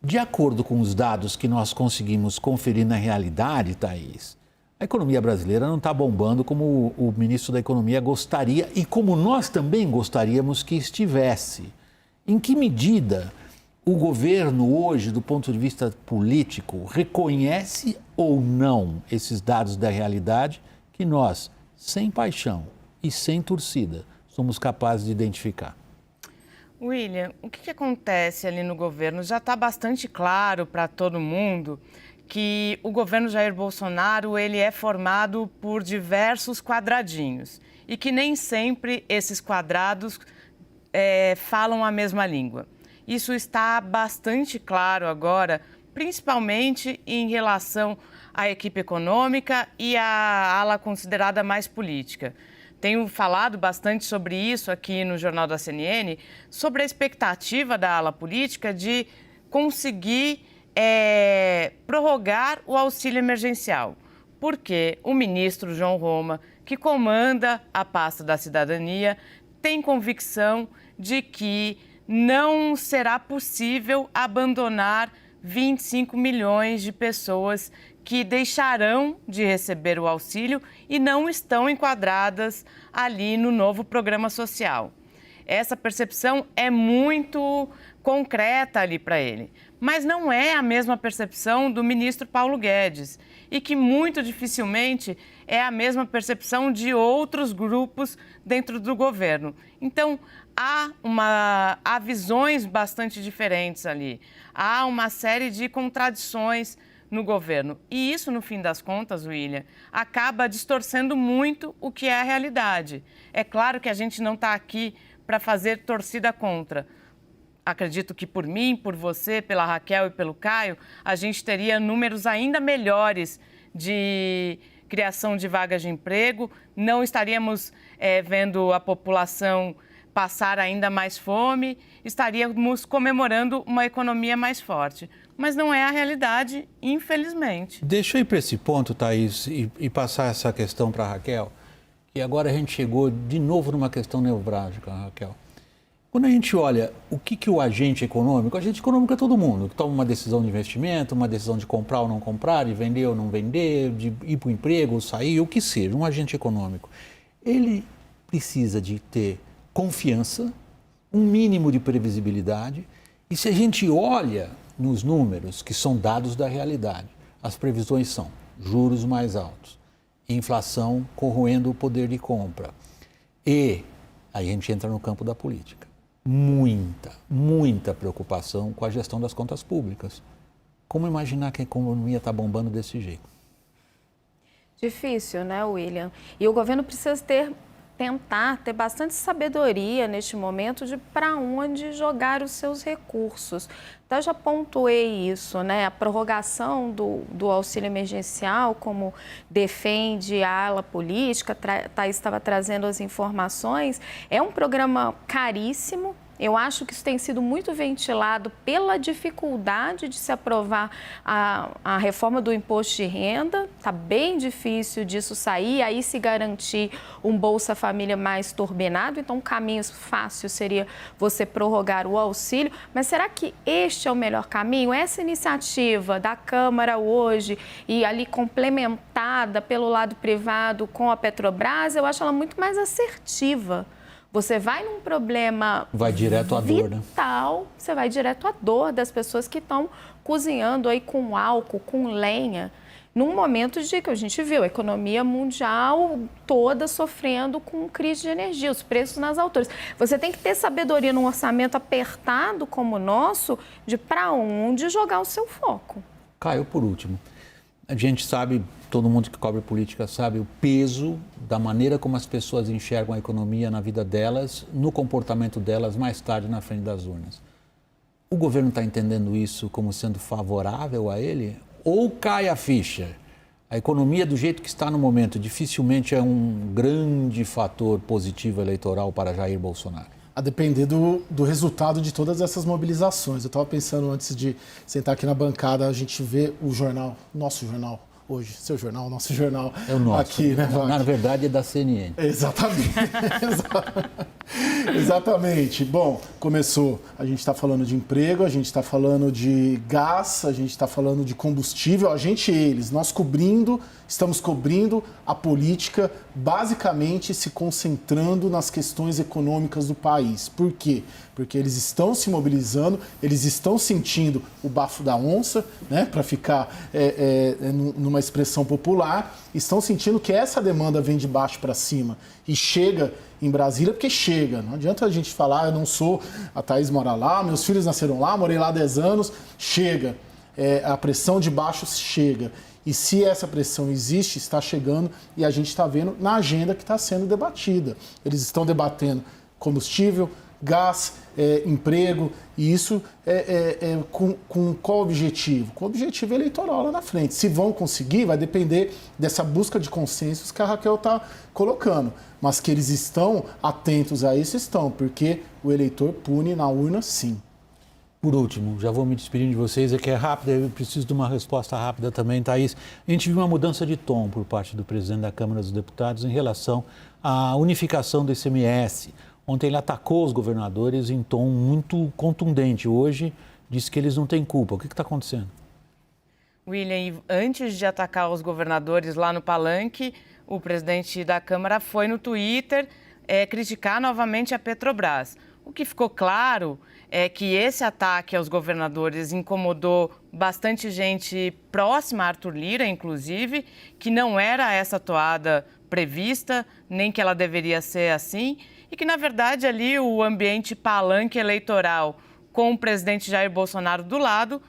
De acordo com os dados que nós conseguimos conferir na realidade, Thaís, a economia brasileira não está bombando como o ministro da Economia gostaria e como nós também gostaríamos que estivesse. Em que medida o governo hoje, do ponto de vista político, reconhece ou não esses dados da realidade que nós, sem paixão e sem torcida, somos capazes de identificar? William, o que acontece ali no governo? Já está bastante claro para todo mundo que o governo Jair Bolsonaro ele é formado por diversos quadradinhos e que nem sempre esses quadrados falam a mesma língua. Isso está bastante claro agora, principalmente em relação à equipe econômica e à ala considerada mais política. Tenho falado bastante sobre isso aqui no Jornal da CNN, sobre a expectativa da ala política de conseguir prorrogar o auxílio emergencial. Porque o ministro João Roma, que comanda a pasta da cidadania, tem convicção de que não será possível abandonar 25 milhões de pessoas que deixarão de receber o auxílio e não estão enquadradas ali no novo programa social. Essa percepção é muito concreta ali para ele, mas não é a mesma percepção do ministro Paulo Guedes e que muito dificilmente é a mesma percepção de outros grupos dentro do governo. Então, há visões bastante diferentes ali, há uma série de contradições no governo. E isso, no fim das contas, William, acaba distorcendo muito o que é a realidade. É claro que a gente não está aqui para fazer torcida contra. Acredito que por mim, por você, pela Raquel e pelo Caio, a gente teria números ainda melhores de criação de vagas de emprego, não estaríamos vendo a população passar ainda mais fome, estaríamos comemorando uma economia mais forte. Mas não é a realidade, infelizmente. Deixa eu ir para esse ponto, Thaís, e passar essa questão para a Raquel, que agora a gente chegou de novo numa questão nevrálgica, Raquel. Quando a gente olha o que o agente econômico é todo mundo, que toma uma decisão de investimento, uma decisão de comprar ou não comprar, de vender ou não vender, de ir para o emprego ou sair, o que seja, um agente econômico. Ele precisa de ter confiança, um mínimo de previsibilidade, e se a gente olha nos números que são dados da realidade, as previsões são juros mais altos, inflação corroendo o poder de compra e aí a gente entra no campo da política. Muita preocupação com a gestão das contas públicas. Como imaginar que a economia está bombando desse jeito? Difícil, né, William? E o governo precisa tentar ter bastante sabedoria neste momento de para onde jogar os seus recursos. Então, eu já pontuei isso, né? A prorrogação do auxílio emergencial, como defende a ala política, Thaís estava trazendo as informações, é um programa caríssimo. Eu acho que isso tem sido muito ventilado pela dificuldade de se aprovar a reforma do imposto de renda. Está bem difícil disso sair, aí se garantir um Bolsa Família mais turbinado. Então, um caminho fácil seria você prorrogar o auxílio. Mas será que este é o melhor caminho? Essa iniciativa da Câmara hoje e ali complementada pelo lado privado com a Petrobras, eu acho ela muito mais assertiva. Você vai num problema direto à dor, né? Vital, você vai direto à dor das pessoas que estão cozinhando aí com álcool, com lenha, num momento de que a gente viu a economia mundial toda sofrendo com crise de energia, os preços nas alturas. Você tem que ter sabedoria num orçamento apertado como o nosso, de para onde jogar o seu foco. Caio, por último, a gente sabe, todo mundo que cobre política sabe o peso da maneira como as pessoas enxergam a economia na vida delas, no comportamento delas mais tarde na frente das urnas. O governo está entendendo isso como sendo favorável a ele? Ou cai a ficha? A economia do jeito que está no momento dificilmente é um grande fator positivo eleitoral para Jair Bolsonaro? A depender do resultado de todas essas mobilizações. Eu estava pensando antes de sentar aqui na bancada, a gente vê o jornal, nosso jornal hoje, seu jornal, nosso jornal. É o nosso. Aqui, né, na verdade é da CNN. Exatamente. Exatamente. Bom, começou. A gente está falando de emprego, a gente está falando de gás, a gente está falando de combustível. Nós estamos cobrindo a política, basicamente se concentrando nas questões econômicas do país. Por quê? Porque eles estão se mobilizando, eles estão sentindo o bafo da onça, né, para ficar numa expressão popular, estão sentindo que essa demanda vem de baixo para cima e chega em Brasília, porque chega. Não adianta a gente falar, eu não sou, a Thaís mora lá, meus filhos nasceram lá, morei lá há 10 anos, chega. A pressão de baixo chega. E se essa pressão existe, está chegando e a gente está vendo na agenda que está sendo debatida. Eles estão debatendo combustível, gás, emprego, e isso com qual objetivo? Com o objetivo eleitoral lá na frente. Se vão conseguir, vai depender dessa busca de consensos que a Raquel está colocando. Mas que eles estão atentos a isso, estão, porque o eleitor pune na urna, sim. Por último, já vou me despedindo de vocês, é que é rápida, eu preciso de uma resposta rápida também, Thaís. A gente viu uma mudança de tom por parte do presidente da Câmara dos Deputados em relação à unificação do ICMS. Ontem ele atacou os governadores em tom muito contundente. Hoje disse que eles não têm culpa. O que está acontecendo? William, antes de atacar os governadores lá no Palanque, o presidente da Câmara foi no Twitter criticar novamente a Petrobras. O que ficou claro é que esse ataque aos governadores incomodou bastante gente próxima a Arthur Lira, inclusive, que não era essa toada prevista, nem que ela deveria ser assim, e que, na verdade, ali o ambiente palanque eleitoral com o presidente Jair Bolsonaro do lado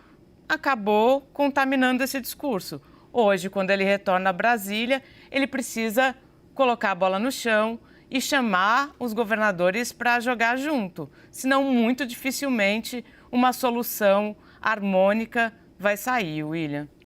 acabou contaminando esse discurso. Hoje, quando ele retorna a Brasília, ele precisa colocar a bola no chão e chamar os governadores para jogar junto. Senão, muito dificilmente, uma solução harmônica vai sair, William.